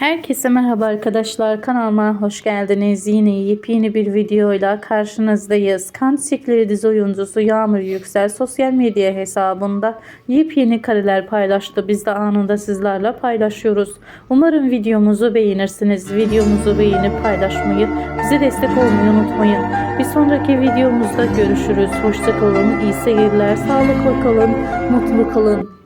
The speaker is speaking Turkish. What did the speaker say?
Herkese merhaba arkadaşlar, kanalıma hoş geldiniz. Yine yepyeni bir videoyla karşınızdayız. Kan Çiçekleri dizi oyuncusu Yağmur Yüksel sosyal medya hesabında yepyeni kareler paylaştı. Biz de anında sizlerle paylaşıyoruz. Umarım videomuzu beğenirsiniz. Videomuzu beğenip paylaşmayı, bize destek olmayı unutmayın. Bir sonraki videomuzda görüşürüz. Hoşça kalın, iyi seyirler, sağlıklı kalın, mutlu kalın.